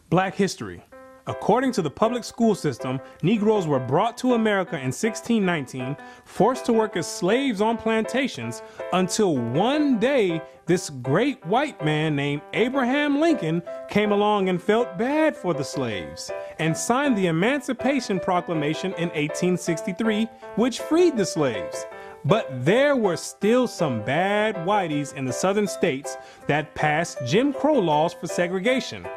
Black history. According to the public school system, Negroes were brought to America in 1619, forced to work as slaves on plantations, until one day this great white man named Abraham Lincoln came along and felt bad for the slaves and signed the Emancipation Proclamation in 1863, which freed the slaves. But there were still some bad whiteys in the southern states that passed Jim Crow laws for segregation.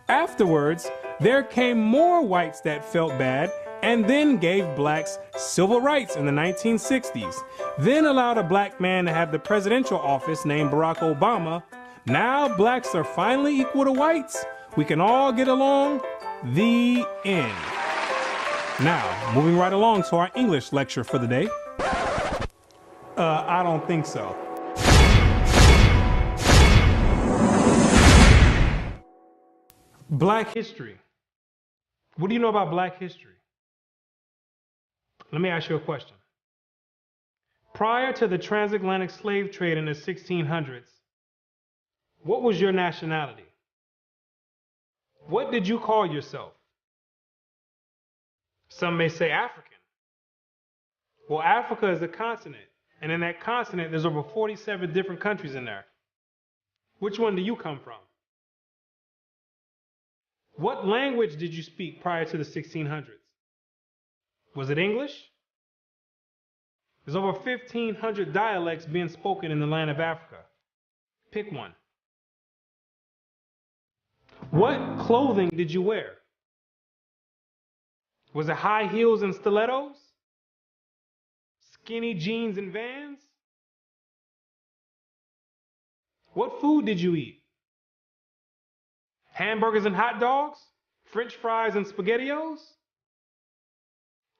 Afterwards, there came more whites that felt bad and then gave blacks civil rights in the 1960s, then allowed a black man to have the presidential office named Barack Obama. Now blacks are finally equal to whites. We can all get along. The end. Now, moving right along to our English lecture for the day. I don't think so. Black history. What do you know about Black history? Let me ask you a question. Prior to the transatlantic slave trade in the 1600s, what was your nationality? What did you call yourself? Some may say African. Well, Africa is a continent, and in that continent, there's over 47 different countries in there. Which one do you come from? What language did you speak prior to the 1600s? Was it English? There's over 1,500 dialects being spoken in the land of Africa. Pick one. What clothing did you wear? Was it high heels and stilettos? Skinny jeans and Vans? What food did you eat? Hamburgers and hot dogs? French fries and SpaghettiOs?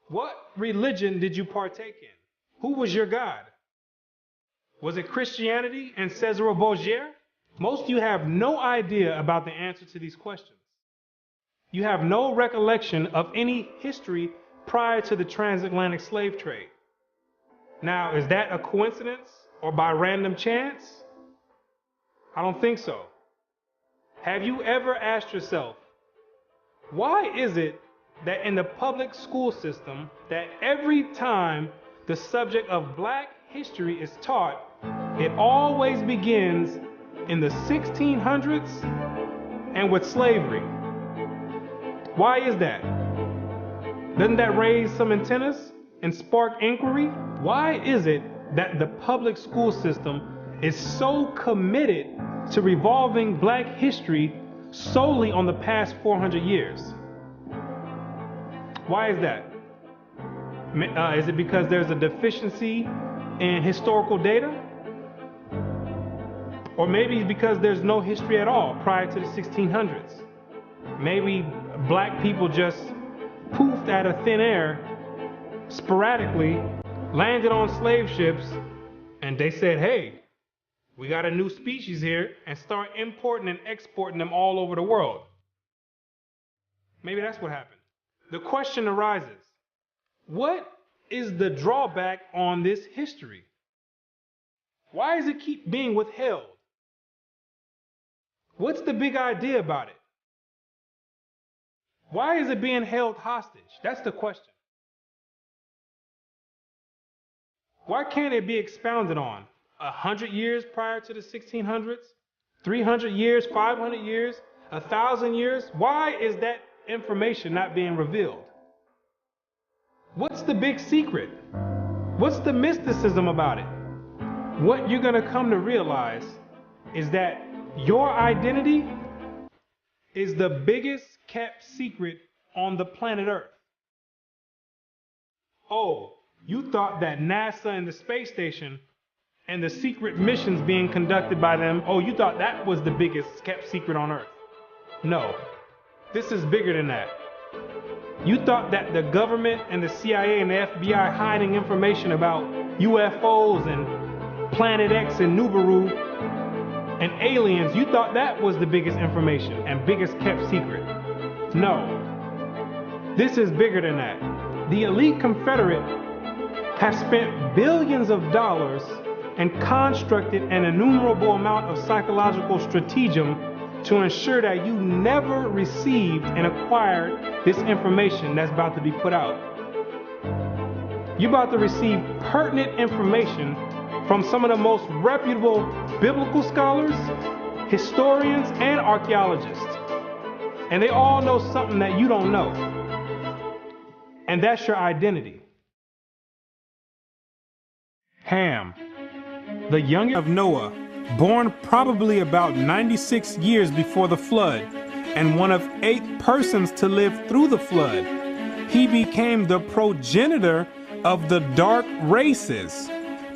What religion did you partake in? Who was your God? Was it Christianity and Cesare Borgia? Most of you have no idea about the answer to these questions. You have no recollection of any history prior to the transatlantic slave trade. Now, is that a coincidence or by random chance? I don't think so. Have you ever asked yourself, why is it that in the public school system that every time the subject of Black history is taught, it always begins in the 1600s and with slavery? Why is that? Doesn't that raise some antennas and spark inquiry? Why is it that the public school system is so committed to revolving Black history solely on the past 400 years? Why is that? Is it because there's a deficiency in historical data? Or maybe because there's no history at all prior to the 1600s. Maybe Black people just poofed out of thin air, sporadically, landed on slave ships, and they said, hey, we got a new species here, and start importing and exporting them all over the world. Maybe that's what happened. The question arises, what is the drawback on this history? Why does it keep being withheld? What's the big idea about it? Why is it being held hostage? That's the question. Why can't it be expounded on? 100 years prior to the 1600s? 300 years? 500 years? 1,000 years? Why is that information not being revealed? What's the big secret? What's the mysticism about it? What you're going to come to realize is that your identity is the biggest kept secret on the planet Earth. Oh, you thought that NASA and the space station and the secret missions being conducted by them, oh, you thought that was the biggest kept secret on Earth. No, this is bigger than that. You thought that the government and the CIA and the FBI hiding information about UFOs and Planet X and Nibiru and aliens, you thought that was the biggest information and biggest kept secret. No, this is bigger than that. The elite Confederate has spent billions of dollars and constructed an innumerable amount of psychological stratagem to ensure that you never received and acquired this information that's about to be put out. You're about to receive pertinent information from some of the most reputable biblical scholars, historians, and archaeologists. And they all know something that you don't know. And that's your identity. Ham, the youngest of Noah, born probably about 96 years before the flood, and one of 8 persons to live through the flood. He became the progenitor of the dark races,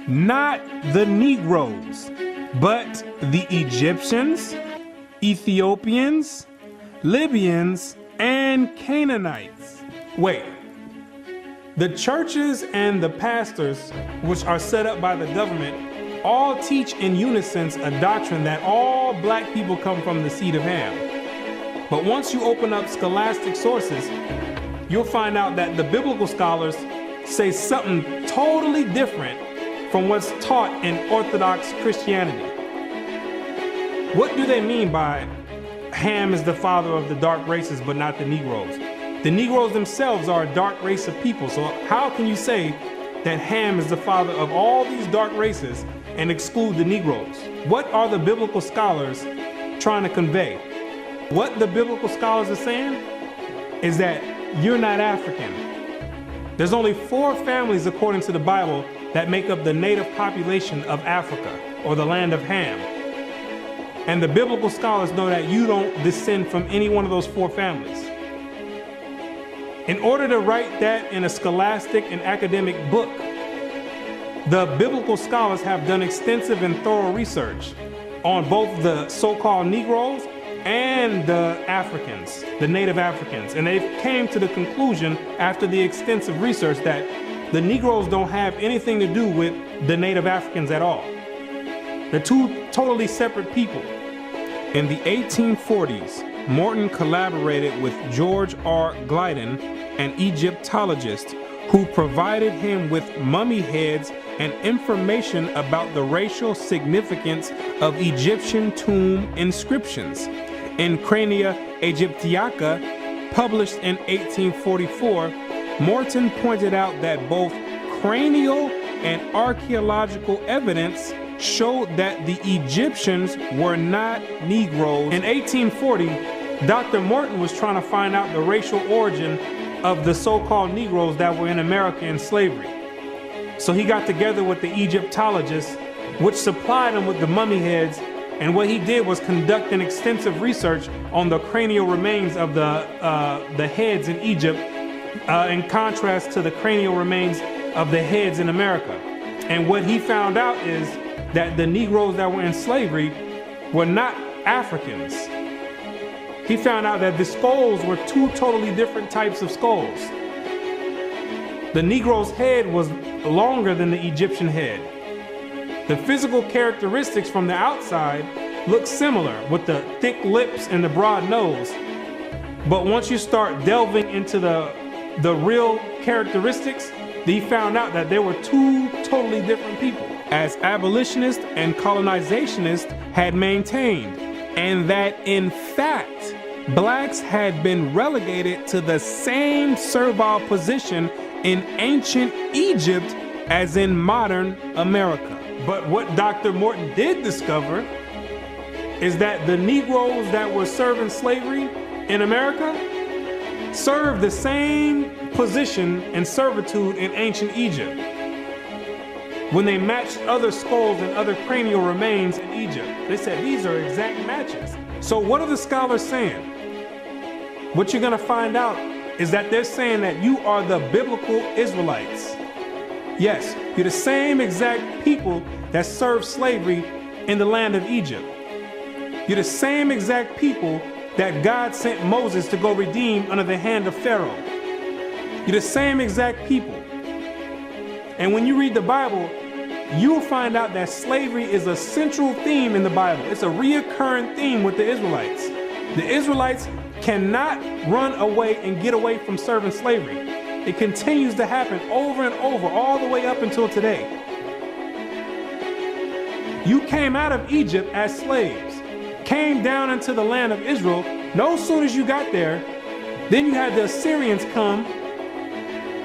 not the Negroes, but the Egyptians, Ethiopians, Libyans, and Canaanites. Wait, the churches and the pastors, which are set up by the government, all teach in unison a doctrine that all black people come from the seed of Ham. But once you open up scholastic sources, you'll find out that the biblical scholars say something totally different from what's taught in Orthodox Christianity. What do they mean by Ham is the father of the dark races but not the Negroes? The Negroes themselves are a dark race of people, so how can you say that Ham is the father of all these dark races and exclude the Negroes? What are the biblical scholars trying to convey? What the biblical scholars are saying is that you're not African. There's only 4 families according to the Bible that make up the native population of Africa, or the land of Ham. And the biblical scholars know that you don't descend from any one of those 4 families. In order to write that in a scholastic and academic book, the biblical scholars have done extensive and thorough research on both the so-called Negroes and the Africans, the native Africans. And they've came to the conclusion after the extensive research that the Negroes don't have anything to do with the native Africans at all. They're 2 totally separate people. In the 1840s, Morton collaborated with George R. Glyden, an Egyptologist, who provided him with mummy heads and information about the racial significance of Egyptian tomb inscriptions. In Crania Aegyptiaca, published in 1844, Morton pointed out that both cranial and archaeological evidence showed that the Egyptians were not Negroes. In 1840, Dr. Morton was trying to find out the racial origin of the so-called Negroes that were in America in slavery. So he got together with the Egyptologists, which supplied him with the mummy heads, and what he did was conduct an extensive research on the cranial remains of the heads in Egypt, in contrast to the cranial remains of the heads in America. And what he found out is that the Negroes that were in slavery were not Africans. He found out that the skulls were 2 totally different types of skulls. The Negro's head was longer than the Egyptian head. The physical characteristics from the outside look similar, with the thick lips and the broad nose. But once you start delving into the real characteristics, he found out that there were 2 totally different people, as abolitionists and colonizationists had maintained, and that in fact, blacks had been relegated to the same servile position in ancient Egypt as in modern America. But what Dr. Morton did discover is that the Negroes that were serving slavery in America served the same position and servitude in ancient Egypt when they matched other skulls and other cranial remains in Egypt. They said these are exact matches. So what are the scholars saying? What you're going to find out is that they're saying that you are the biblical Israelites. Yes, you're the same exact people that served slavery in the land of Egypt. You're the same exact people that God sent Moses to go redeem under the hand of Pharaoh. You're the same exact people. And when you read the Bible, you'll find out that slavery is a central theme in the Bible. It's a reoccurring theme with the Israelites. The Israelites cannot run away and get away from serving slavery. It continues to happen over and over, all the way up until today. You came out of Egypt as slaves, came down into the land of Israel, no sooner as you got there, then you had the Assyrians come,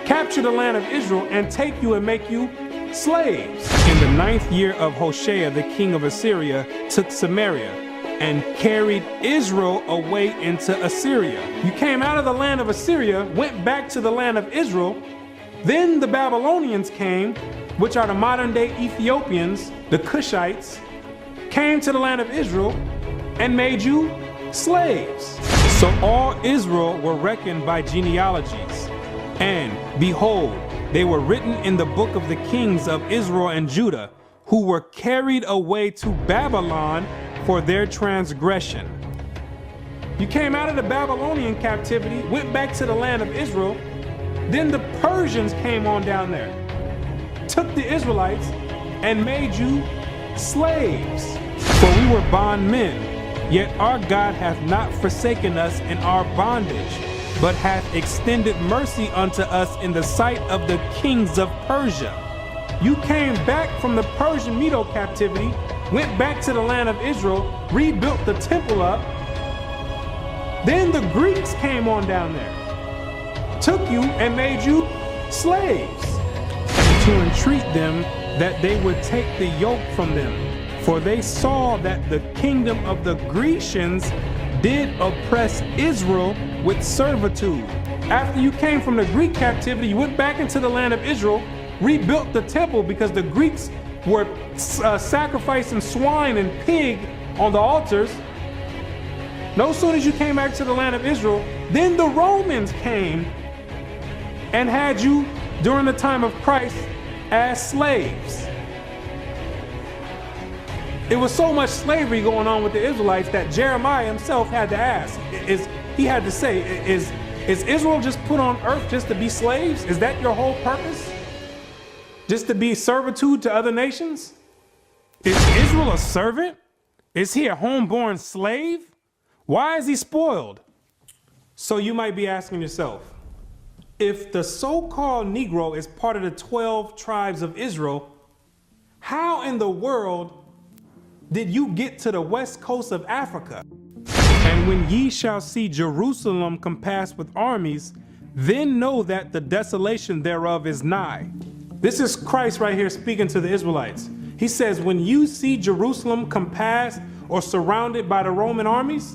capture the land of Israel, and take you and make you slaves. In the 9th year of Hoshea, the king of Assyria took Samaria and carried Israel away into Assyria. You came out of the land of Assyria, went back to the land of Israel. Then the Babylonians came, which are the modern day Ethiopians, the Cushites, came to the land of Israel and made you slaves. So all Israel were reckoned by genealogies. And behold, they were written in the book of the kings of Israel and Judah, who were carried away to Babylon for their transgression. You came out of the Babylonian captivity, went back to the land of Israel. Then the Persians came on down there, took the Israelites and made you slaves. For we were bondmen, yet our God hath not forsaken us in our bondage, but hath extended mercy unto us in the sight of the kings of Persia. You came back from the Persian Medo captivity, went back to the land of Israel, rebuilt the temple up. Then the Greeks came on down there, took you and made you slaves, and to entreat them that they would take the yoke from them. For they saw that the kingdom of the Grecians did oppress Israel with servitude. After you came from the Greek captivity, you went back into the land of Israel, rebuilt the temple because the Greeks were sacrificing swine and pig on the altars. No sooner as you came back to the land of Israel, then the Romans came and had you during the time of Christ as slaves. It was so much slavery going on with the Israelites that Jeremiah himself had to ask, is Israel just put on earth just to be slaves? Is that your whole purpose? Just to be servitude to other nations? Is Israel a servant? Is he a homeborn slave? Why is he spoiled? So you might be asking yourself, if the so-called Negro is part of the 12 tribes of Israel, how in the world did you get to the west coast of Africa? And when ye shall see Jerusalem compassed with armies, then know that the desolation thereof is nigh. This is Christ right here speaking to the Israelites. He says, when you see Jerusalem compassed or surrounded by the Roman armies,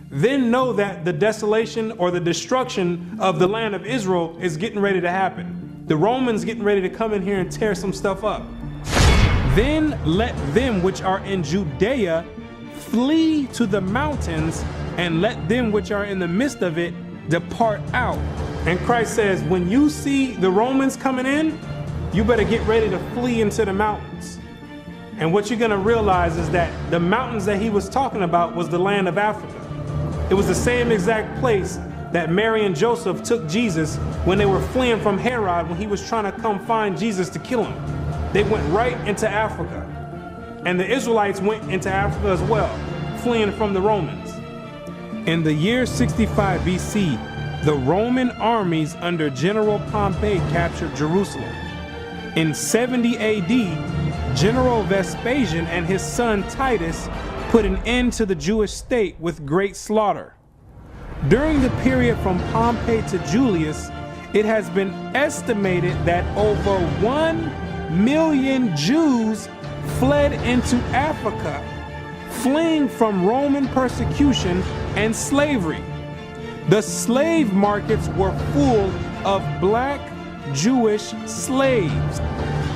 then know that the desolation or the destruction of the land of Israel is getting ready to happen. The Romans getting ready to come in here and tear some stuff up. Then let them which are in Judea flee to the mountains, and let them which are in the midst of it depart out. And Christ says, when you see the Romans coming in, you better get ready to flee into the mountains. And what you're going to realize is that the mountains that he was talking about was the land of Africa. It was the same exact place that Mary and Joseph took Jesus when they were fleeing from Herod when he was trying to come find Jesus to kill him. They went right into Africa. And the Israelites went into Africa as well, fleeing from the Romans. In the year 65 BC, the Roman armies under General Pompey captured Jerusalem. In 70 AD, General Vespasian and his son Titus put an end to the Jewish state with great slaughter. During the period from Pompey to Julius, it has been estimated that over 1 million Jews fled into Africa, fleeing from Roman persecution and slavery. The slave markets were full of black Jewish slaves.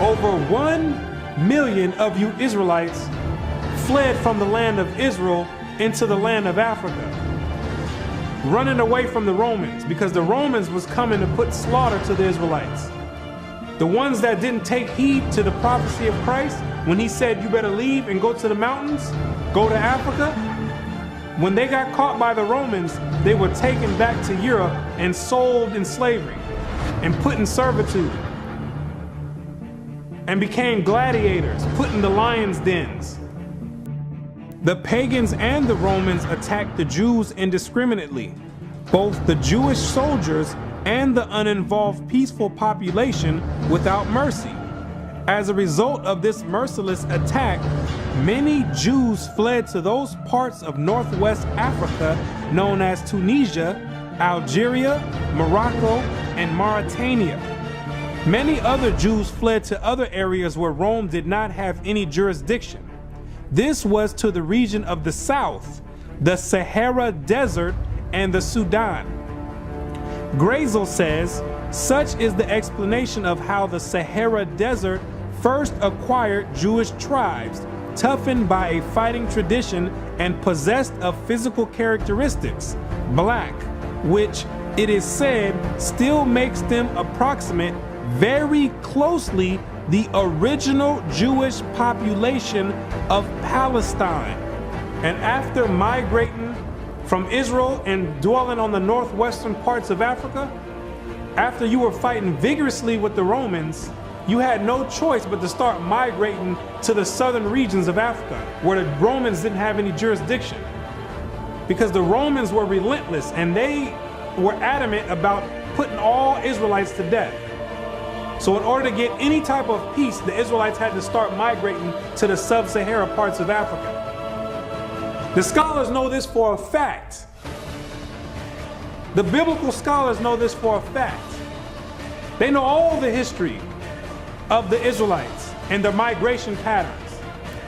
Over 1 million of you Israelites fled from the land of Israel into the land of Africa, running away from the Romans because the Romans was coming to put slaughter to the Israelites. The ones that didn't take heed to the prophecy of Christ when he said you better leave and go to the mountains, go to Africa, when they got caught by the Romans, they were taken back to Europe and sold in slavery and put in servitude and became gladiators, put in the lions' dens. The pagans and the Romans attacked the Jews indiscriminately. Both the Jewish soldiers and the uninvolved peaceful population without mercy. As a result of this merciless attack, many Jews fled to those parts of northwest Africa known as Tunisia, Algeria, Morocco, and Mauritania. Many other Jews fled to other areas where Rome did not have any jurisdiction. This was to the region of the south, the Sahara Desert, and the Sudan. Grazel says, such is the explanation of how the Sahara Desert first acquired Jewish tribes, toughened by a fighting tradition and possessed of physical characteristics, black, which it is said still makes them approximate very closely the original Jewish population of Palestine. And after migrating from Israel and dwelling on the northwestern parts of Africa, after you were fighting vigorously with the Romans, you had no choice but to start migrating to the southern regions of Africa, where the Romans didn't have any jurisdiction. Because the Romans were relentless and they were adamant about putting all Israelites to death. So in order to get any type of peace, the Israelites had to start migrating to the sub-Sahara parts of Africa. The scholars know this for a fact. The biblical scholars know this for a fact. They know all the history of the Israelites and their migration patterns.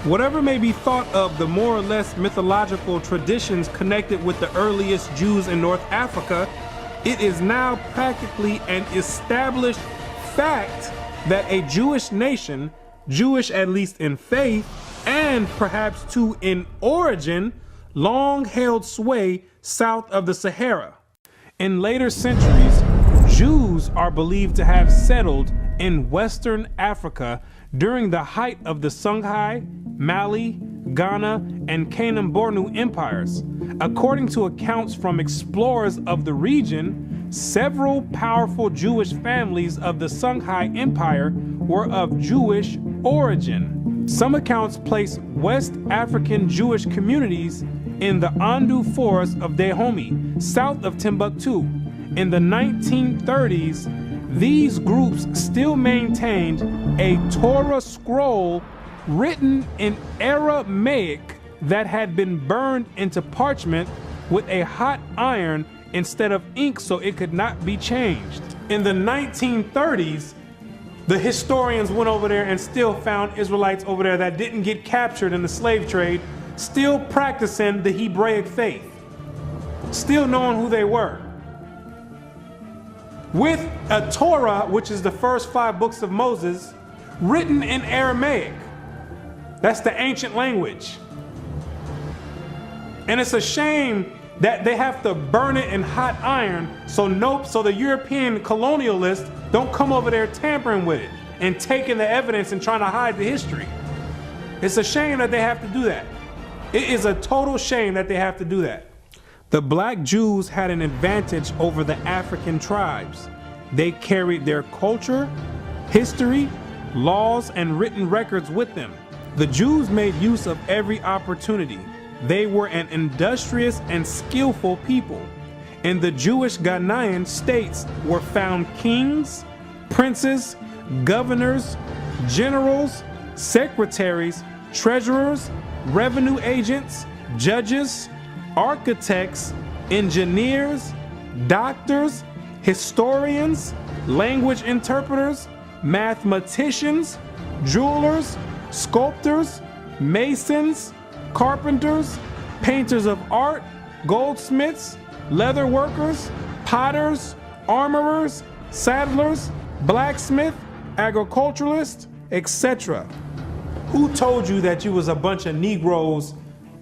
Whatever may be thought of the more or less mythological traditions connected with the earliest Jews in North Africa, it is now practically an established fact that a Jewish nation, Jewish at least in faith, and perhaps too in origin, long held sway south of the Sahara. In later centuries, Jews are believed to have settled in Western Africa during the height of the Songhai, Mali, Ghana, and Kanem-Bornu empires. According to accounts from explorers of the region, several powerful Jewish families of the Songhai Empire were of Jewish origin. Some accounts place West African Jewish communities in the Andu forest of Dahomey, south of Timbuktu. In the 1930s, these groups still maintained a Torah scroll written in Aramaic that had been burned into parchment with a hot iron instead of ink so it could not be changed. In the 1930s, the historians went over there and still found Israelites over there that didn't get captured in the slave trade, still practicing the Hebraic faith, still knowing who they were. With a Torah, which is the first 5 books of Moses, written in Aramaic. That's the ancient language. And it's a shame that they have to burn it in hot iron so the European colonialists don't come over there tampering with it and taking the evidence and trying to hide the history. It's a shame that they have to do that. It is a total shame that they have to do that. The black Jews had an advantage over the African tribes. They carried their culture, history, laws, and written records with them. The Jews made use of every opportunity. They were an industrious and skillful people. In the Jewish Ghanaian states were found kings, princes, governors, generals, secretaries, treasurers, revenue agents, judges, architects, engineers, doctors, historians, language interpreters, mathematicians, jewelers, sculptors, masons, carpenters, painters of art, goldsmiths, leather workers, potters, armorers, saddlers, blacksmith, agriculturalists, etc. Who told you that you was a bunch of Negroes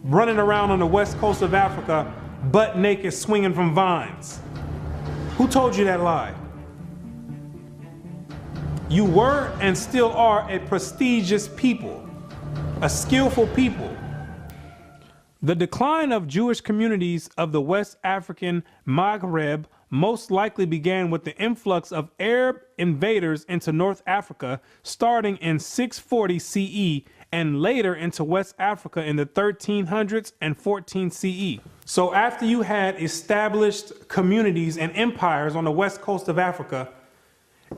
running around on the west coast of Africa, butt naked, swinging from vines? Who told you that lie? You were and still are a prestigious people, a skillful people. The decline of Jewish communities of the West African Maghreb most likely began with the influx of Arab invaders into North Africa starting in 640 CE and later into West Africa in the 1300s and 14 CE. So after you had established communities and empires on the west coast of Africa,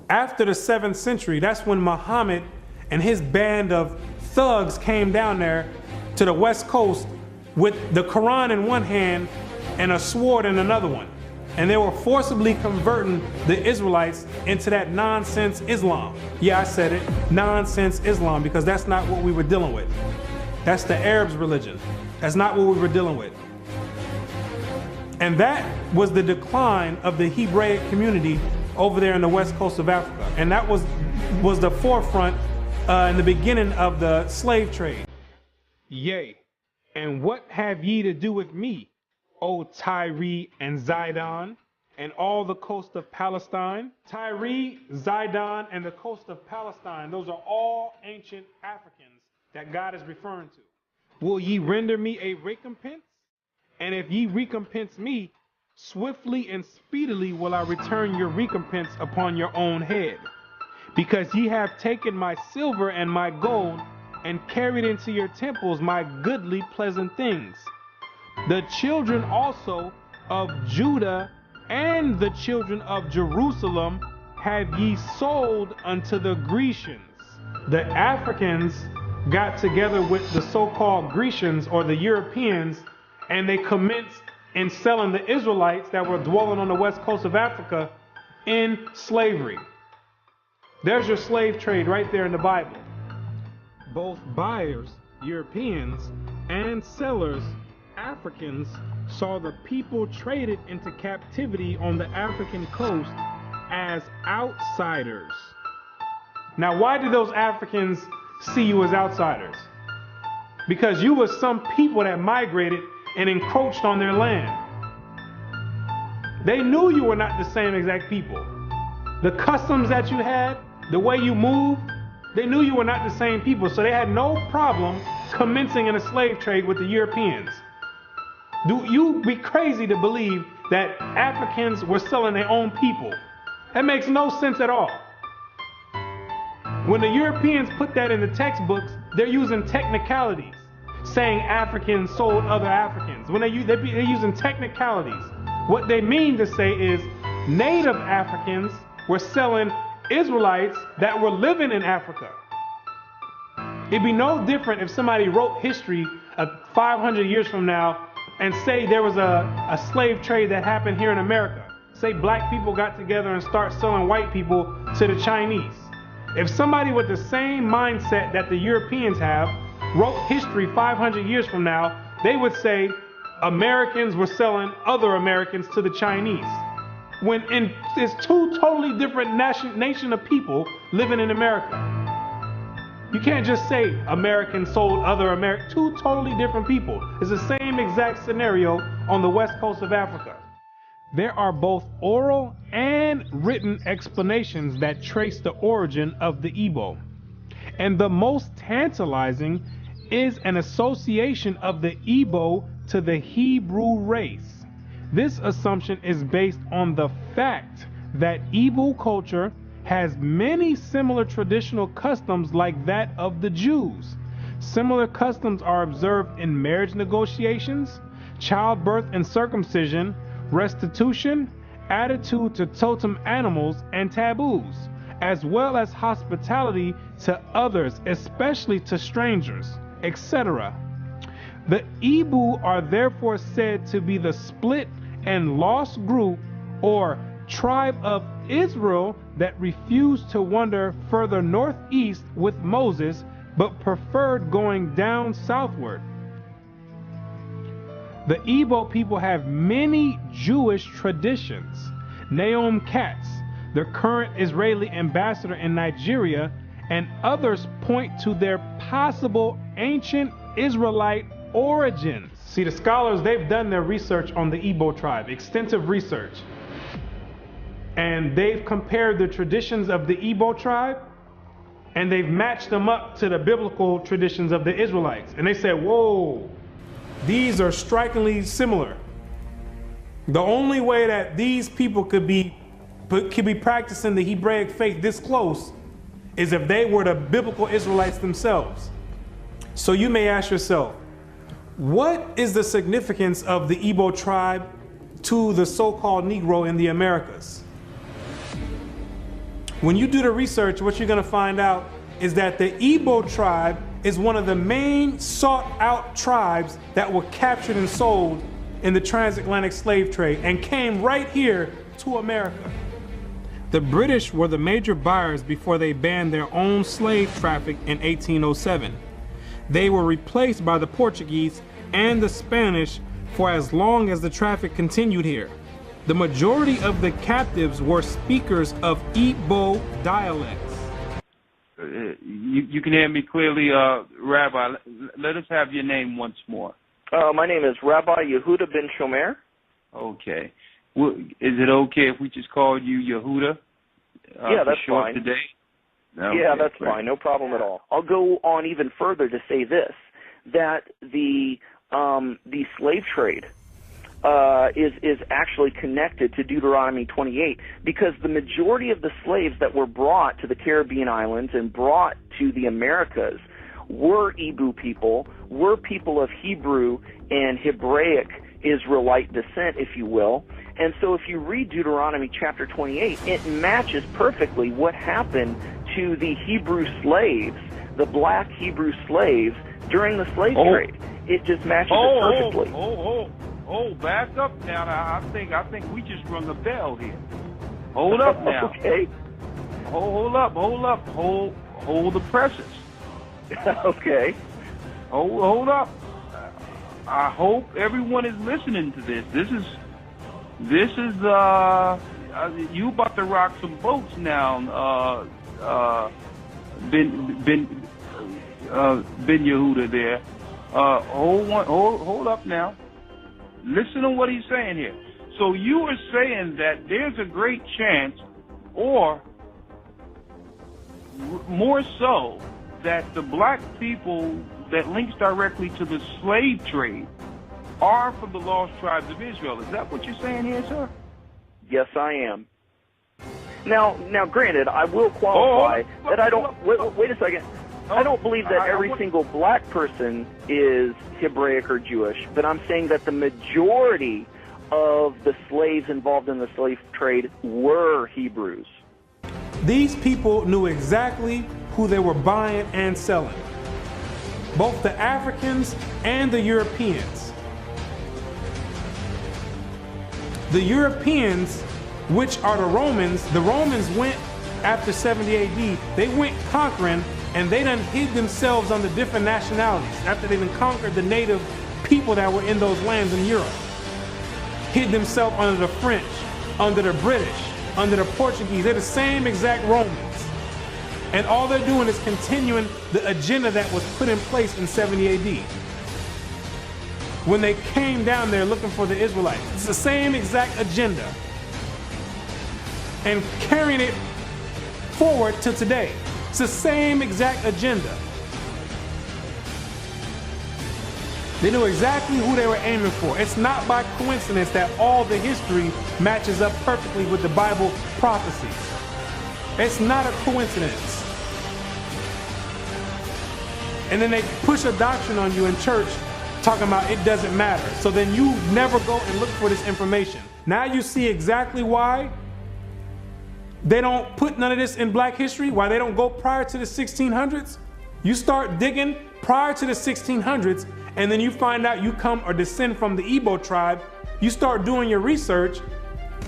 after the 7th century, that's when Muhammad and his band of thugs came down there to the West Coast with the Quran in one hand and a sword in another one. And they were forcibly converting the Israelites into that nonsense Islam. Yeah, I said it, nonsense Islam, because that's not what we were dealing with. That's the Arabs' religion. That's not what we were dealing with. And that was the decline of the Hebraic community over there in the west coast of Africa. And that was the forefront in the beginning of the slave trade. Yea, and what have ye to do with me, O Tyre and Zidon, and all the coast of Palestine? Tyre, Zidon, and the coast of Palestine, those are all ancient Africans that God is referring to. Will ye render me a recompense? And if ye recompense me, swiftly and speedily will I return your recompense upon your own head. Because ye have taken my silver and my gold, and carried into your temples my goodly pleasant things. The children also of Judah and the children of Jerusalem have ye sold unto the Grecians. The Africans got together with the so-called Grecians or the Europeans, and they commenced in selling the Israelites that were dwelling on the west coast of Africa in slavery. There's your slave trade right there in the Bible. Both buyers, Europeans, and sellers, Africans, saw the people traded into captivity on the African coast as outsiders. Now, why did those Africans see you as outsiders? Because you were some people that migrated and encroached on their land. They knew you were not the same exact people. The customs that you had, the way you moved, they knew you were not the same people, so they had no problem commencing in a slave trade with the Europeans. Do you be crazy to believe that Africans were selling their own people? That makes no sense at all. When the Europeans put that in the textbooks, they're using technicalities, saying Africans sold other Africans. When they're using technicalities, what they mean to say is native Africans were selling Israelites that were living in Africa. It'd be no different if somebody wrote history 500 years from now and say there was a slave trade that happened here in America. Say black people got together and start selling white people to the Chinese. If somebody with the same mindset that the Europeans have wrote history 500 years from now, they would say Americans were selling other Americans to the Chinese. When it's two totally different nation of people living in America. You can't just say Americans sold other Americans. Two totally different people. It's the same exact scenario on the west coast of Africa. There are both oral and written explanations that trace the origin of the Igbo. And the most tantalizing is an association of the Igbo to the Hebrew race. This assumption is based on the fact that Igbo culture has many similar traditional customs like that of the Jews. Similar customs are observed in marriage negotiations, childbirth and circumcision, restitution, attitude to totem animals and taboos, as well as hospitality to others, especially to strangers, etc. The Igbo are therefore said to be the split and lost group or tribe of Israel that refused to wander further northeast with Moses, but preferred going down southward. The Igbo people have many Jewish traditions. Naomi Katz, the current Israeli ambassador in Nigeria, and others point to their possible ancient Israelite origins. See, the scholars, they've done their research on the Igbo tribe, extensive research. And they've compared the traditions of the Igbo tribe, and they've matched them up to the biblical traditions of the Israelites. And they said, whoa, these are strikingly similar. The only way that these people could be practicing the Hebraic faith this close is if they were the biblical Israelites themselves. So you may ask yourself, what is the significance of the Igbo tribe to the so-called Negro in the Americas? When you do the research, what you're going to find out is that the Igbo tribe is one of the main sought-out tribes that were captured and sold in the transatlantic slave trade and came right here to America. The British were the major buyers before they banned their own slave traffic in 1807. They were replaced by the Portuguese and the Spanish for as long as the traffic continued here. The majority of the captives were speakers of Igbo dialects. You can hear me clearly, Rabbi. Let us have your name once more. My name is Rabbi Yehuda Ben Shomer. Okay. Well, is it okay if we just call you Yehuda? Yeah, that's fine. Today? Okay, yeah, that's fine. No problem at all. I'll go on even further to say this, that the slave trade is actually connected to Deuteronomy 28, because the majority of the slaves that were brought to the Caribbean islands and brought to the Americas were Igbo people, were people of Hebrew and Hebraic Israelite descent, if you will. And so if you read Deuteronomy chapter 28, it matches perfectly what happened to the Hebrew slaves, the black Hebrew slaves, during the slave trade. It just matches it perfectly. Back up now. I think we just rung a bell here. Hold up now. Okay. Hold up. Hold the presses. Okay. Hold up. I hope everyone is listening to this. This is you about to rock some boats now, Ben Yehuda there. Hold up now. Listen to what he's saying here. So you are saying that there's a great chance, or more so, that the black people that links directly to the slave trade are from the lost tribes of Israel. Is that what you're saying here, sir? Yes, I am. Now, granted, I will qualify that I don't. Wait a second. I don't believe that every single black person is Hebraic or Jewish, but I'm saying that the majority of the slaves involved in the slave trade were Hebrews. These people knew exactly who they were buying and selling, both the Africans and the Europeans. The Europeans, which are the Romans went after 70 AD, they went conquering, and they done hid themselves under different nationalities after they done conquered the native people that were in those lands in Europe. Hid themselves under the French, under the British, under the Portuguese. They're the same exact Romans. And all they're doing is continuing the agenda that was put in place in 70 AD. When they came down there looking for the Israelites. It's the same exact agenda. And carrying it forward to today. It's the same exact agenda. They knew exactly who they were aiming for. It's not by coincidence that all the history matches up perfectly with the Bible prophecies. It's not a coincidence. And then they push a doctrine on you in church talking about it doesn't matter. So then you never go and look for this information. Now you see exactly why they don't put none of this in black history, why they don't go prior to the 1600s. You start digging prior to the 1600s, and then you find out you come or descend from the Igbo tribe. You start doing your research.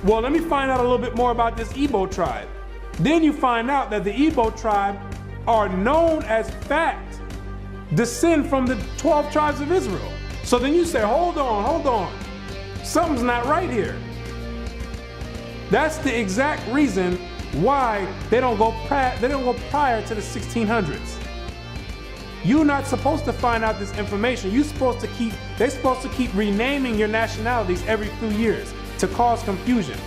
Well, let me find out a little bit more about this Igbo tribe. Then you find out that the Igbo tribe are known as fact descend from the 12 tribes of Israel. So then you say, hold on. Something's not right here. That's the exact reason why they don't go prior to the 1600s. You're not supposed to find out this information. They're supposed to keep renaming your nationalities every few years to cause confusion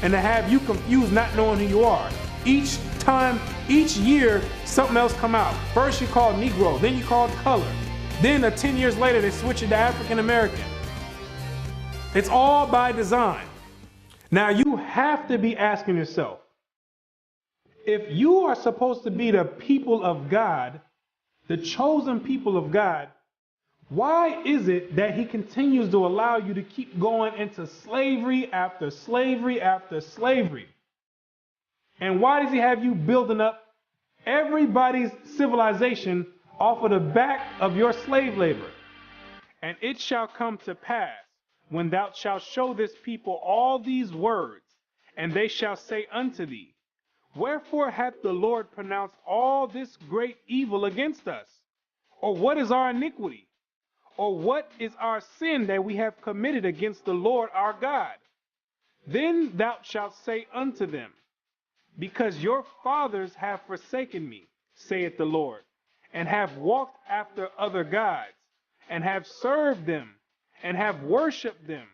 and to have you confused not knowing who you are. Each year, something else come out. First you called Negro, then you called color. Then 10 years later, they switch it to African American. It's all by design. Now you have to be asking yourself, if you are supposed to be the people of God, the chosen people of God, why is it that he continues to allow you to keep going into slavery after slavery after slavery? And why does he have you building up everybody's civilization off of the back of your slave labor. And it shall come to pass, when thou shalt show this people all these words, and they shall say unto thee, wherefore hath the Lord pronounced all this great evil against us? Or what is our iniquity? Or what is our sin that we have committed against the Lord our God? Then thou shalt say unto them, because your fathers have forsaken me, saith the Lord, and have walked after other gods, and have served them, and have worshipped them,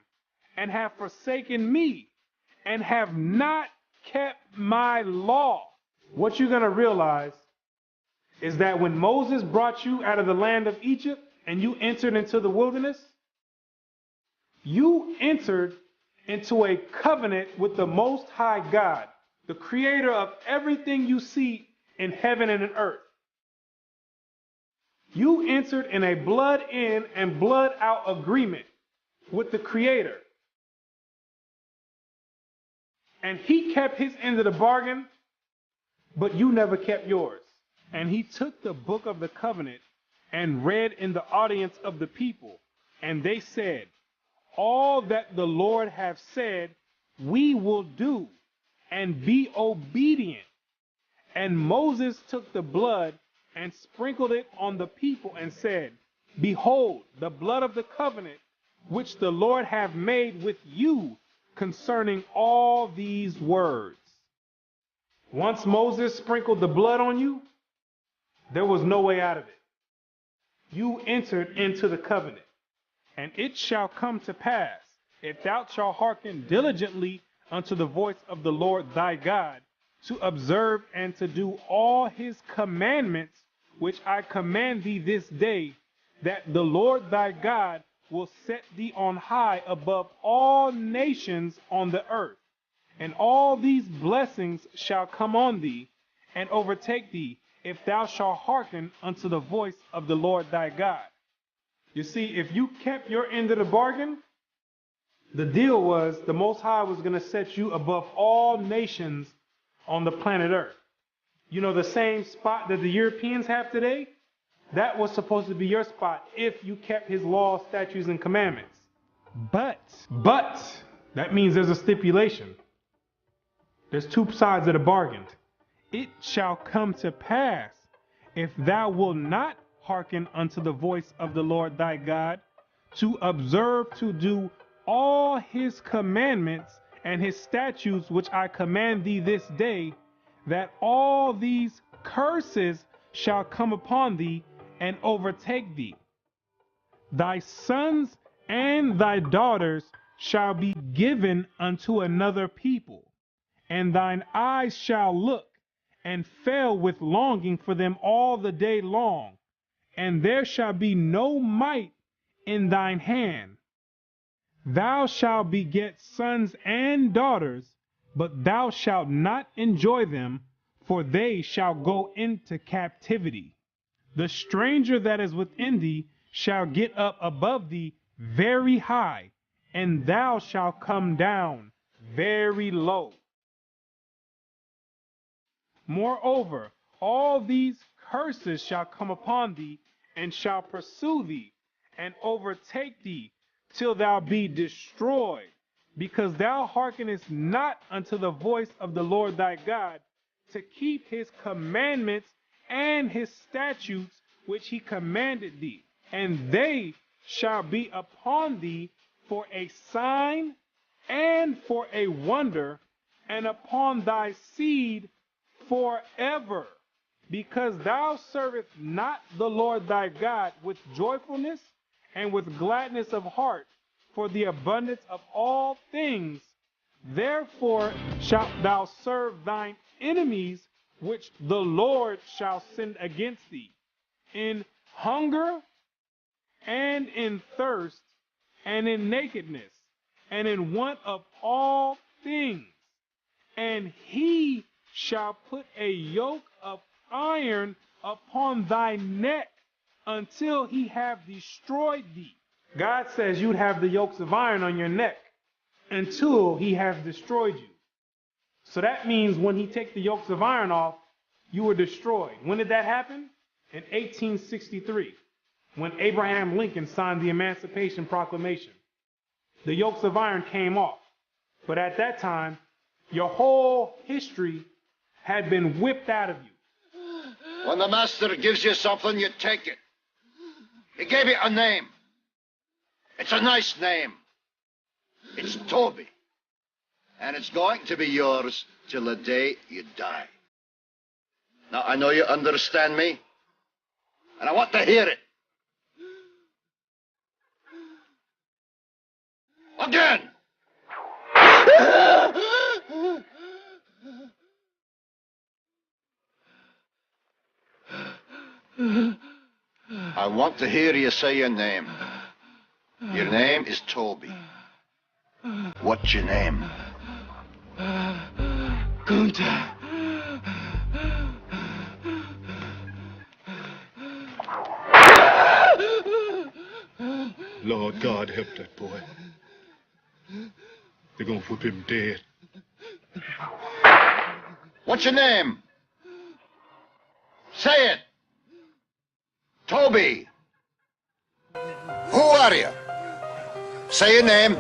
and have forsaken me, and have not kept my law. What you're going to realize is that when Moses brought you out of the land of Egypt and you entered into the wilderness, you entered into a covenant with the Most High God, the creator of everything you see in heaven and in earth. You entered in a blood in and blood out agreement with the creator. And he kept his end of the bargain, but you never kept yours. And he took the book of the covenant and read in the audience of the people. And they said, all that the Lord hath said, we will do, and be obedient. And Moses took the blood and sprinkled it on the people and said, behold, the blood of the covenant which the Lord hath made with you concerning all these words. Once Moses sprinkled the blood on you, there was no way out of it. You entered into the covenant. And it shall come to pass, if thou shalt hearken diligently unto the voice of the Lord thy God, to observe and to do all his commandments, which I command thee this day, that the Lord thy God will set thee on high above all nations on the earth. And all these blessings shall come on thee and overtake thee, if thou shalt hearken unto the voice of the Lord thy God. You see, if you kept your end of the bargain, the deal was the Most High was going to set you above all nations on the planet Earth. You know, the same spot that the Europeans have today, that was supposed to be your spot if you kept his laws, statutes, and commandments. But, that means there's a stipulation. There's two sides of the bargain. It shall come to pass, if thou wilt not hearken unto the voice of the Lord thy God, to observe to do all his commandments and his statutes which I command thee this day, that all these curses shall come upon thee and overtake thee. Thy sons and thy daughters shall be given unto another people, and thine eyes shall look and fail with longing for them all the day long, and there shall be no might in thine hand. Thou shalt beget sons and daughters, but thou shalt not enjoy them, for they shall go into captivity. The stranger that is within thee shall get up above thee very high, and thou shalt come down very low. Moreover, all these curses shall come upon thee, and shall pursue thee, and overtake thee, till thou be destroyed, because thou hearkenest not unto the voice of the Lord thy God, to keep his commandments and his statutes which he commanded thee. And they shall be upon thee for a sign and for a wonder, and upon thy seed forever, because thou servest not the Lord thy God with joyfulness and with gladness of heart for the abundance of all things. Therefore shalt thou serve thine enemies, which the Lord shall send against thee, in hunger and in thirst and in nakedness and in want of all things. And he shall put a yoke of iron upon thy neck until he have destroyed thee. God says you'd have the yokes of iron on your neck until he has destroyed you. So that means when he takes the yokes of iron off, you were destroyed. When did that happen? In 1863, when Abraham Lincoln signed the Emancipation Proclamation. The yokes of iron came off. But at that time, your whole history had been whipped out of you. When the master gives you something, you take it. He gave you a name. It's a nice name. It's Toby. And it's going to be yours till the day you die. Now, I know you understand me, and I want to hear it. Again! I want to hear you say your name. Your name is Toby. What's your name? Kunta. Lord God, help that boy. They're gonna whip him dead. What's your name? Say it. Toby. Who are you? Say your name.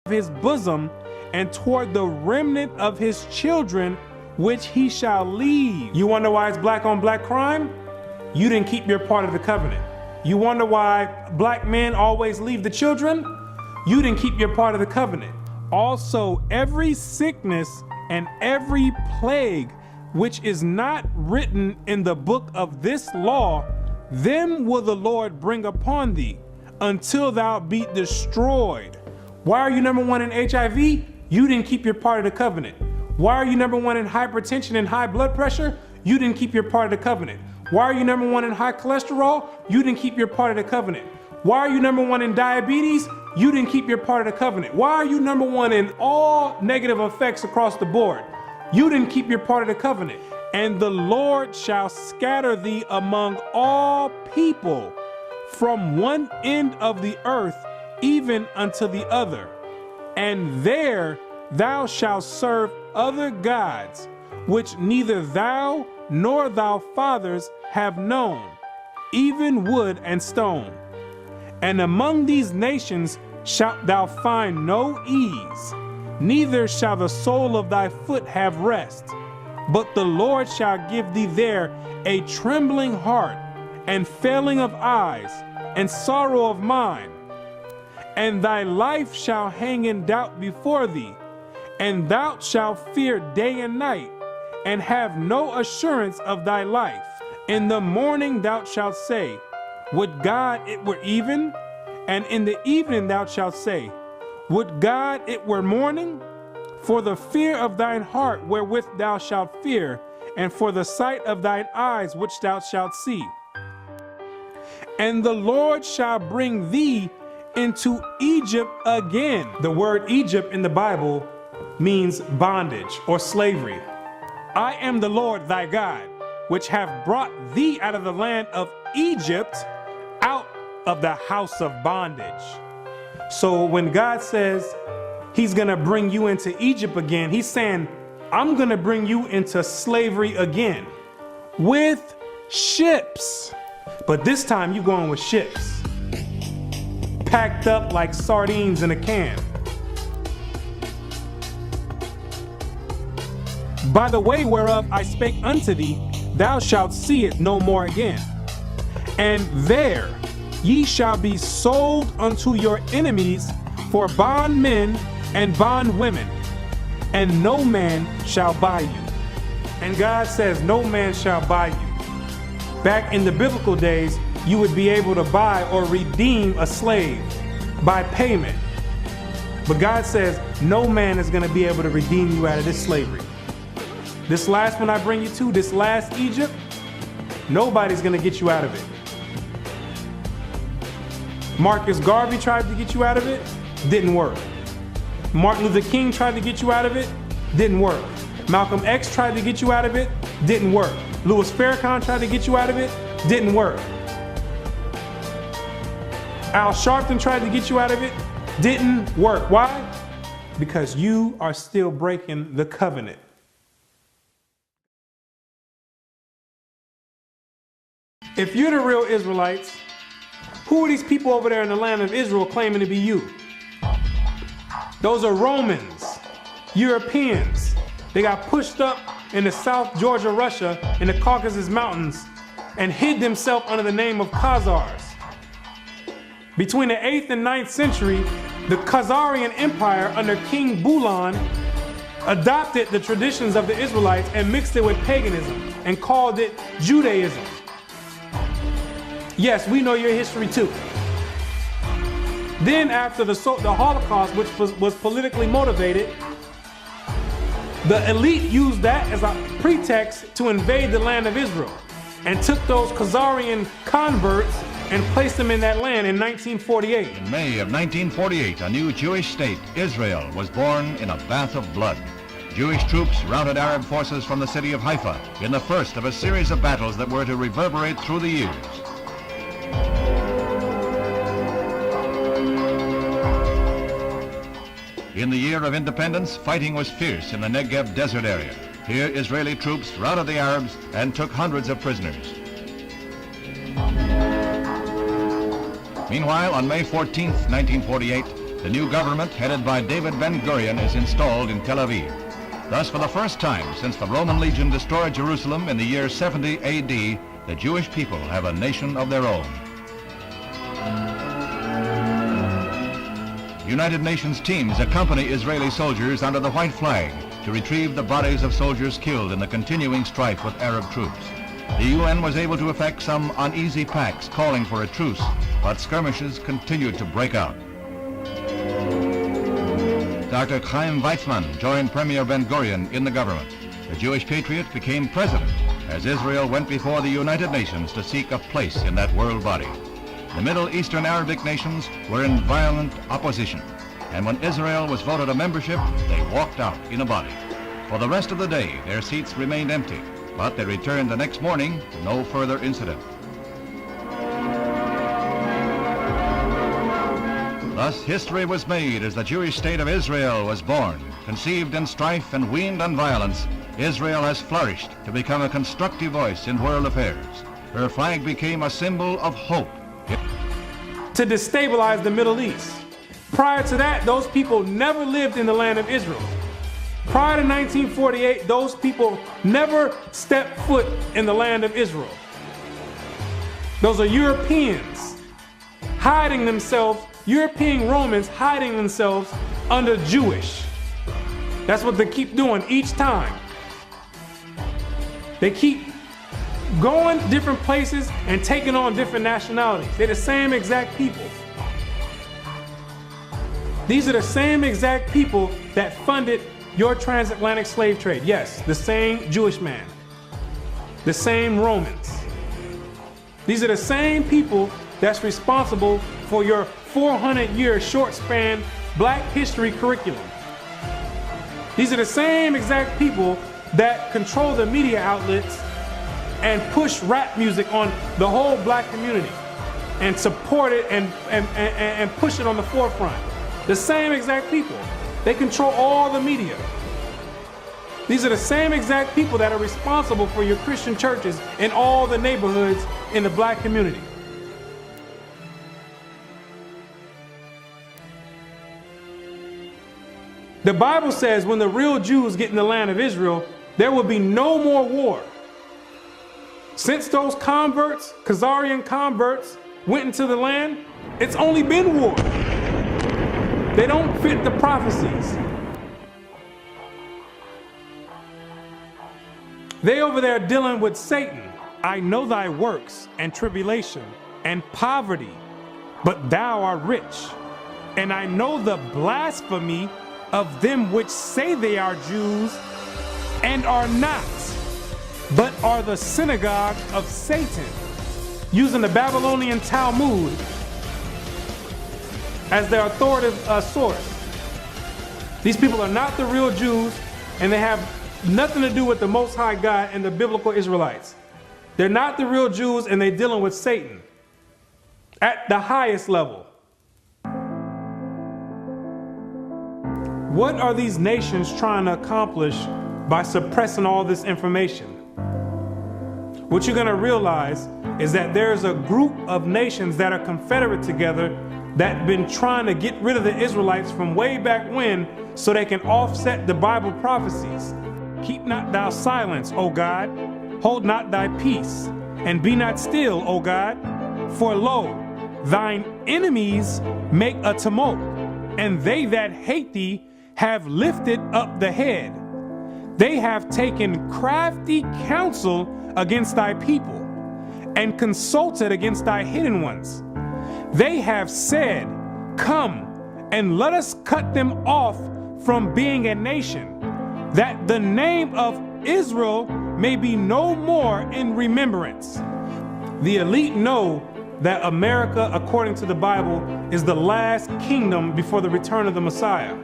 His bosom, and toward the remnant of his children, which he shall leave. You wonder why it's black on black crime? You didn't keep your part of the covenant. You wonder why black men always leave the children? You didn't keep your part of the covenant. Also, every sickness and every plague which is not written in the book of this law, them will the Lord bring upon thee until thou be destroyed. Why are you number one in HIV? You didn't keep your part of the covenant. Why are you number one in hypertension and high blood pressure? You didn't keep your part of the covenant. Why are you number one in high cholesterol? You didn't keep your part of the covenant. Why are you number one in diabetes? You didn't keep your part of the covenant. Why are you number one in all negative effects across the board? You didn't keep your part of the covenant. And the Lord shall scatter thee among all people from one end of the earth even unto the other. And there thou shalt serve other gods, which neither thou nor thy fathers have known, even wood and stone. And among these nations shalt thou find no ease, neither shall the sole of thy foot have rest. But the Lord shall give thee there a trembling heart, and failing of eyes, and sorrow of mind. And thy life shall hang in doubt before thee, and thou shalt fear day and night, and have no assurance of thy life. In the morning thou shalt say, would God it were even? And in the evening thou shalt say, would God it were morning? For the fear of thine heart wherewith thou shalt fear, and for the sight of thine eyes which thou shalt see. And the Lord shall bring thee into Egypt again. The word Egypt in the Bible means bondage or slavery. I am the Lord thy God, which have brought thee out of the land of Egypt, out of the house of bondage. So when God says he's gonna bring you into Egypt again, he's saying, I'm gonna bring you into slavery again with ships. But this time you're going with ships, packed up like sardines in a can. By the way whereof I spake unto thee, thou shalt see it no more again. And there ye shall be sold unto your enemies for bondmen and bondwomen, and no man shall buy you. And God says no man shall buy you. Back in the biblical days, you would be able to buy or redeem a slave by payment. But God says no man is going to be able to redeem you out of this slavery. This last one I bring you to, this last Egypt, nobody's gonna get you out of it. Marcus Garvey tried to get you out of it, didn't work. Martin Luther King tried to get you out of it, didn't work. Malcolm X tried to get you out of it, didn't work. Louis Farrakhan tried to get you out of it, didn't work. Al Sharpton tried to get you out of it, didn't work. Why? Because you are still breaking the covenant. If you're the real Israelites, who are these people over there in the land of Israel claiming to be you? Those are Romans, Europeans. They got pushed up in the South Georgia, Russia, in the Caucasus Mountains, and hid themselves under the name of Khazars. Between the 8th and 9th century, the Khazarian Empire under King Bulan adopted the traditions of the Israelites and mixed it with paganism and called it Judaism. Yes, we know your history too. Then after the Holocaust, which was politically motivated, the elite used that as a pretext to invade the land of Israel and took those Khazarian converts and placed them in that land in 1948. In May of 1948, a new Jewish state, Israel, was born in a bath of blood. Jewish troops routed Arab forces from the city of Haifa in the first of a series of battles that were to reverberate through the years. In the year of independence, fighting was fierce in the Negev desert area. Here, Israeli troops routed the Arabs and took hundreds of prisoners. Meanwhile, on May 14, 1948, the new government headed by David Ben-Gurion is installed in Tel Aviv. Thus, for the first time since the Roman legion destroyed Jerusalem in the year 70 AD, the Jewish people have a nation of their own. United Nations teams accompany Israeli soldiers under the white flag to retrieve the bodies of soldiers killed in the continuing strife with Arab troops. The UN was able to effect some uneasy pacts calling for a truce, but skirmishes continued to break out. Dr. Chaim Weizmann joined Premier Ben-Gurion in the government. The Jewish patriot became president as Israel went before the United Nations to seek a place in that world body. The Middle Eastern Arabic nations were in violent opposition, and when Israel was voted a membership, they walked out in a body. For the rest of the day, their seats remained empty, but they returned the next morning to no further incident. Thus, history was made as the Jewish state of Israel was born. Conceived in strife and weaned on violence, Israel has flourished to become a constructive voice in world affairs. Her flag became a symbol of hope. To destabilize the Middle East. Prior to that, those people never lived in the land of Israel. Prior to 1948, those people never stepped foot in the land of Israel. Those are Europeans hiding themselves, European Romans hiding themselves under Jewish. That's what they keep doing each time. They keep going different places and taking on different nationalities. They're the same exact people. These are the same exact people that funded your transatlantic slave trade. Yes, the same Jewish man, the same Romans. These are the same people that's responsible for your 400-year short span Black history curriculum. These are the same exact people that control the media outlets and push rap music on the whole Black community and support it and push it on the forefront. The same exact people. They control all the media. These are the same exact people that are responsible for your Christian churches in all the neighborhoods in the Black community. The Bible says when the real Jews get in the land of Israel, there will be no more war. Since those converts, Khazarian converts, went into the land, it's only been war. They don't fit the prophecies. They over there dealing with Satan. I know thy works and tribulation and poverty, but thou art rich. And I know the blasphemy of them which say they are Jews and are not, but are the synagogue of Satan, using the Babylonian Talmud as their authoritative source. These people are not the real Jews, and they have nothing to do with the Most High God and the biblical Israelites. They're not the real Jews, and they're dealing with Satan at the highest level. What are these nations trying to accomplish by suppressing all this information? What you're going to realize is that there's a group of nations that are confederate together that have been trying to get rid of the Israelites from way back when so they can offset the Bible prophecies. Keep not thou silence, O God, hold not thy peace, and be not still, O God, for lo, thine enemies make a tumult, and they that hate thee have lifted up the head. They have taken crafty counsel against thy people, and consulted against thy hidden ones. They have said, come, and let us cut them off from being a nation, that the name of Israel may be no more in remembrance. The elite know that America, according to the Bible, is the last kingdom before the return of the Messiah.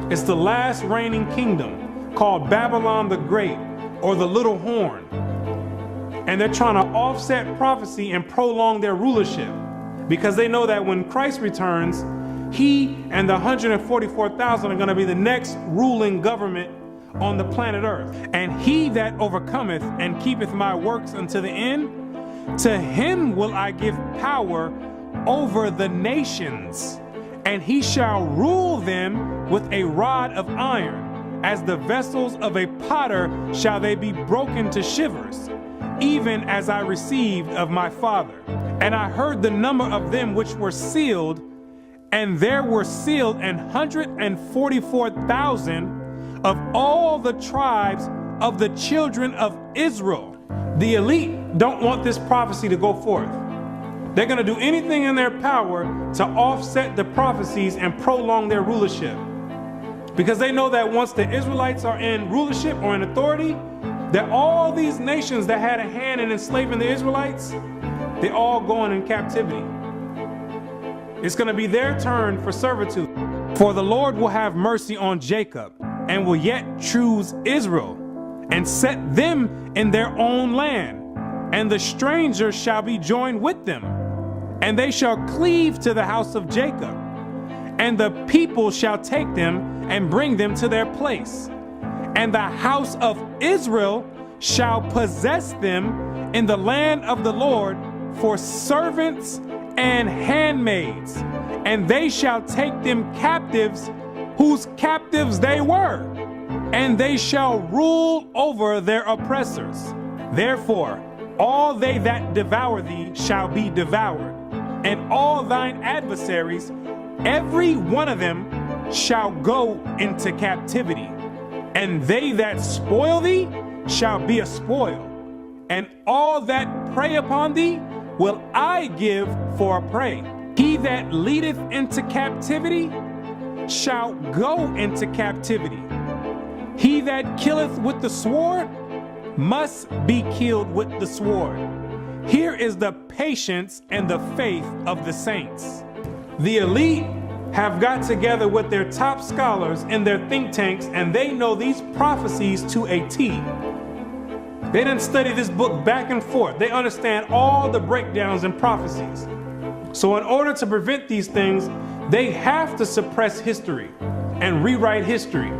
It's the last reigning kingdom, called Babylon the Great, or the Little Horn. And they're trying to offset prophecy and prolong their rulership, because they know that when Christ returns, he and the 144,000 are going to be the next ruling government on the planet Earth. And he that overcometh and keepeth my works unto the end, to him will I give power over the nations, and he shall rule them with a rod of iron. As the vessels of a potter shall they be broken to shivers, even as I received of my Father. And I heard the number of them which were sealed, and there were sealed 144,000 of all the tribes of the children of Israel. The elite don't want this prophecy to go forth. They're going to do anything in their power to offset the prophecies and prolong their rulership, because they know that once the Israelites are in rulership or in authority, that all these nations that had a hand in enslaving the Israelites, they're all going in captivity. It's going to be their turn for servitude. For the Lord will have mercy on Jacob, and will yet choose Israel, and set them in their own land. And the strangers shall be joined with them, and they shall cleave to the house of Jacob. And the people shall take them and bring them to their place. And the house of Israel shall possess them in the land of the Lord for servants and handmaids. And they shall take them captives, whose captives they were, and they shall rule over their oppressors. Therefore, all they that devour thee shall be devoured, and all thine adversaries, every one of them, shall go into captivity. And they that spoil thee shall be a spoil, and all that prey upon thee will I give for a prey. He that leadeth into captivity shall go into captivity. He that killeth with the sword must be killed with the sword. Here is the patience and the faith of the saints. The elite have got together with their top scholars in their think tanks, and they know these prophecies to a T. They didn't study this book back and forth. They understand all the breakdowns and prophecies. So in order to prevent these things, they have to suppress history and rewrite history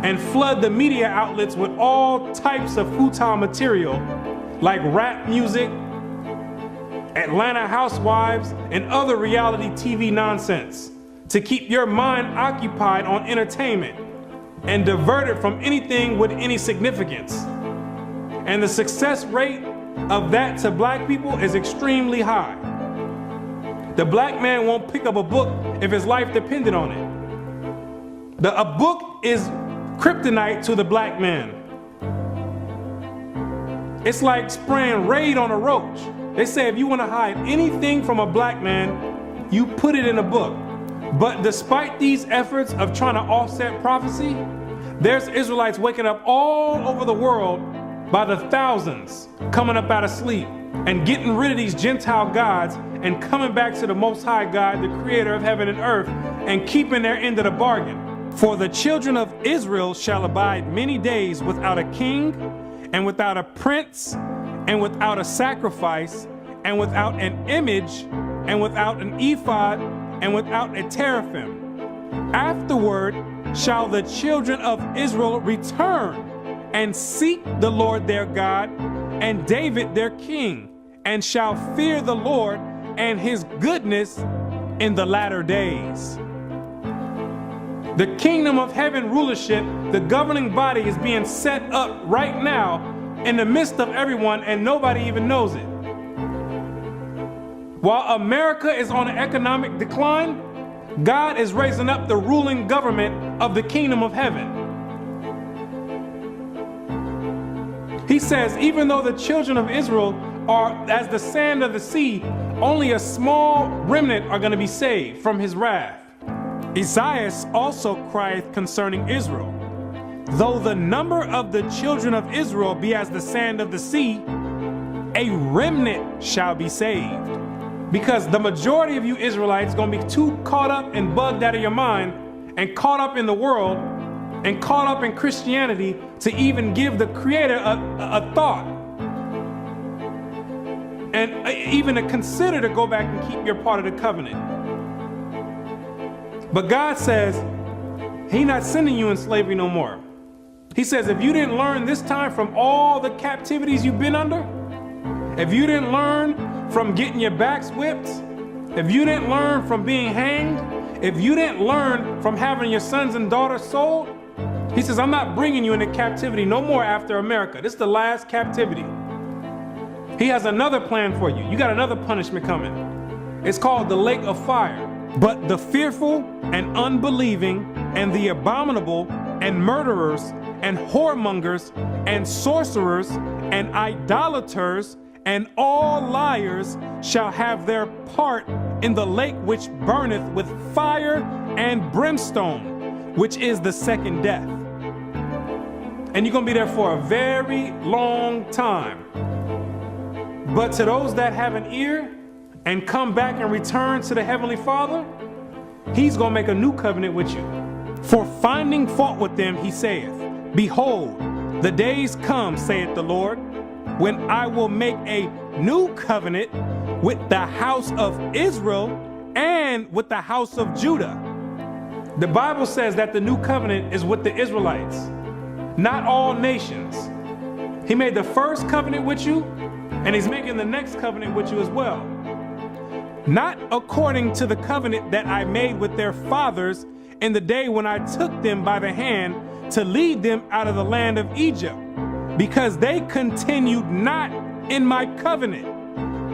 and flood the media outlets with all types of futile material like rap music, Atlanta Housewives, and other reality TV nonsense to keep your mind occupied on entertainment and diverted from anything with any significance. And the success rate of that to black people is extremely high. The black man won't pick up a book if his life depended on it. A book is kryptonite to the black man. It's like spraying Raid on a roach. They say if you want to hide anything from a black man, you put it in a book. But despite these efforts of trying to offset prophecy, There's Israelites waking up all over the world by the thousands, coming up out of sleep and getting rid of these Gentile gods and coming back to the Most High God, the creator of heaven and earth, and keeping their end of the bargain. For the children of Israel shall abide many days without a king, and without a prince, and without a sacrifice, and without an image, and without an ephod, and without a teraphim. Afterward shall the children of Israel return and seek the Lord their God and David their king, and shall fear the Lord and his goodness in the latter days. The kingdom of heaven rulership, the governing body, is being set up right now in the midst of everyone, and nobody even knows it. While America is on an economic decline, God is raising up the ruling government of the kingdom of heaven. He says, even though the children of Israel are as the sand of the sea, only a small remnant are going to be saved from his wrath. Isaiah also crieth concerning Israel, though the number of the children of Israel be as the sand of the sea, a remnant shall be saved. Because the majority of you Israelites are going to be too caught up and bugged out of your mind and caught up in the world and caught up in Christianity to even give the Creator a thought and even to consider to go back and keep your part of the covenant. But God says He's not sending you in slavery no more. He says if you didn't learn this time from all the captivities you've been under, if you didn't learn from getting your backs whipped, if you didn't learn from being hanged, if you didn't learn from having your sons and daughters sold, He says, I'm not bringing you into captivity no more after America. This is the last captivity. He has another plan for you. You got another punishment coming. It's called the lake of fire. But the fearful and unbelieving and the abominable and murderers and whoremongers and sorcerers and idolaters and all liars shall have their part in the lake which burneth with fire and brimstone, which is the second death. And you're going to be there for a very long time. But to those that have an ear and come back and return to the Heavenly Father, He's going to make a new covenant with you. For finding fault with them, He saith, Behold, the days come, saith the Lord, when I will make a new covenant with the house of Israel and with the house of Judah. The Bible says that the new covenant is with the Israelites, not all nations. He made the first covenant with you, and He's making the next covenant with you as well. Not according to the covenant that I made with their fathers in the day when I took them by the hand to lead them out of the land of Egypt, because they continued not in my covenant,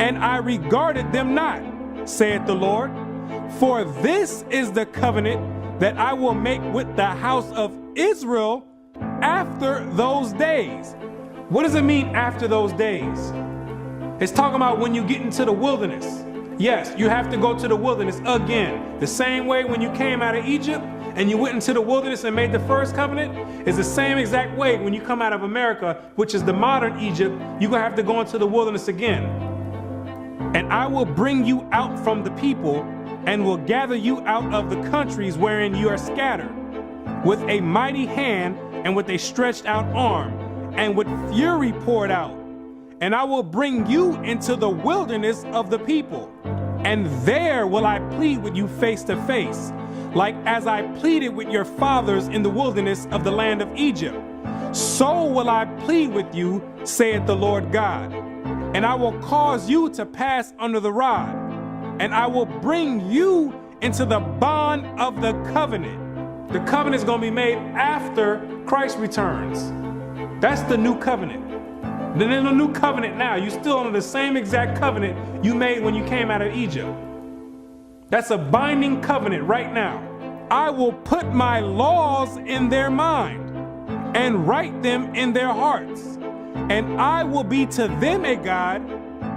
and I regarded them not, saith the Lord. For this is the covenant that I will make with the house of Israel after those days. What does it mean after those days? It's talking about when you get into the wilderness. Yes, you have to go to the wilderness again. The same way when you came out of Egypt and you went into the wilderness and made the first covenant is the same exact way when you come out of America, which is the modern Egypt, you're going to have to go into the wilderness again. And I will bring you out from the people and will gather you out of the countries wherein you are scattered, with a mighty hand and with a stretched out arm, and with fury poured out. And I will bring you into the wilderness of the people, and there will I plead with you face to face, like as I pleaded with your fathers in the wilderness of the land of Egypt. So will I plead with you, saith the Lord God. And I will cause you to pass under the rod, and I will bring you into the bond of the covenant. The covenant is going to be made after Christ returns. That's the new covenant. Then in the new covenant now, you're still under the same exact covenant you made when you came out of Egypt. That's a binding covenant right now. I will put my laws in their mind and write them in their hearts. And I will be to them a God,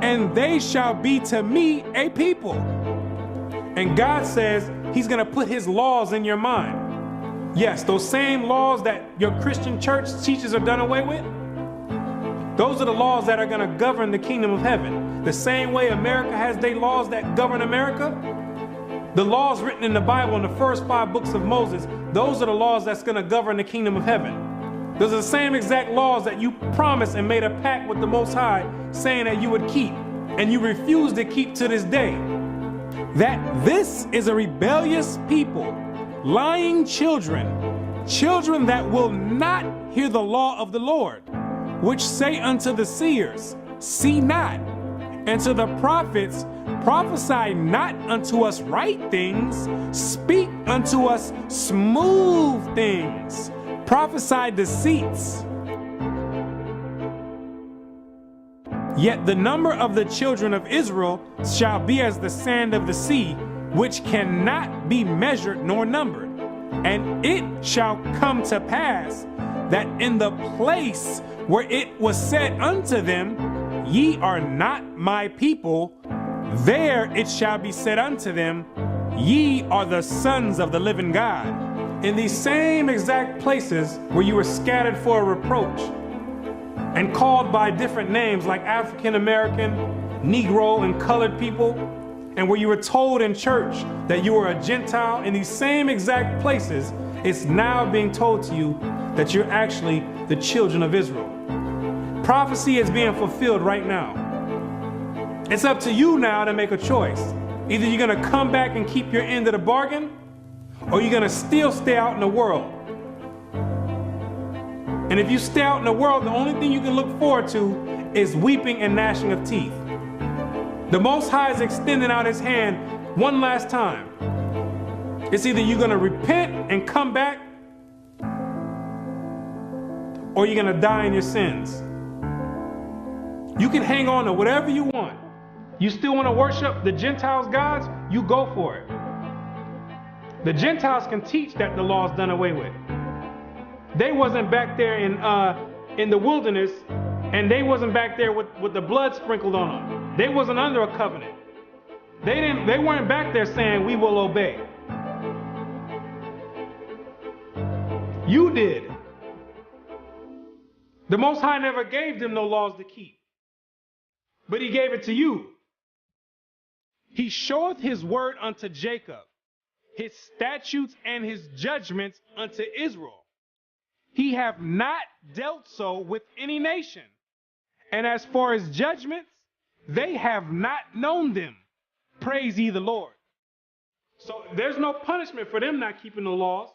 and they shall be to me a people. And God says He's going to put His laws in your mind. Yes, those same laws that your Christian church teaches are done away with, those are the laws that are going to govern the kingdom of heaven. The same way America has their laws that govern America, the laws written in the Bible in the first 5 books of Moses, those are the laws that's going to govern the kingdom of heaven. Those are the same exact laws that you promised and made a pact with the Most High saying that you would keep, and you refuse to keep to this day. That this is a rebellious people, lying children, children that will not hear the law of the Lord, which say unto the seers, see not, and to the prophets, prophesy not unto us right things, speak unto us smooth things, prophesy deceits. Yet the number of the children of Israel shall be as the sand of the sea, which cannot be measured nor numbered. And it shall come to pass that in the place where it was said unto them, ye are not my people, there it shall be said unto them, ye are the sons of the living God. In these same exact places where you were scattered for a reproach and called by different names like African American, Negro, and colored people, and where you were told in church that you were a Gentile, in these same exact places, it's now being told to you that you're actually the children of Israel. Prophecy is being fulfilled right now. It's up to you now to make a choice. Either you're going to come back and keep your end of the bargain, or you're going to still stay out in the world. And if you stay out in the world, the only thing you can look forward to is weeping and gnashing of teeth. The Most High is extending out his hand one last time. It's either you're going to repent and come back, or you're going to die in your sins. You can hang on to whatever you want. You still want to worship the Gentiles' gods? You go for it. The Gentiles can teach that the law's done away with. They wasn't back there in the wilderness, and they wasn't back there with the blood sprinkled on them. They wasn't under a covenant. They weren't back there saying, we will obey. You did. The Most High never gave them no laws to keep, but he gave it to you. He showeth his word unto Jacob, his statutes and his judgments unto Israel. He hath not dealt so with any nation. And as for his judgments, they have not known them. Praise ye the Lord. So there's no punishment for them not keeping the laws.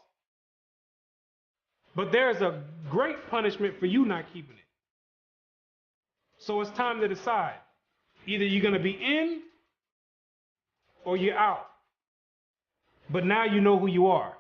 But there's a great punishment for you not keeping it. So it's time to decide. Either you're going to be in or you're out. But now you know who you are.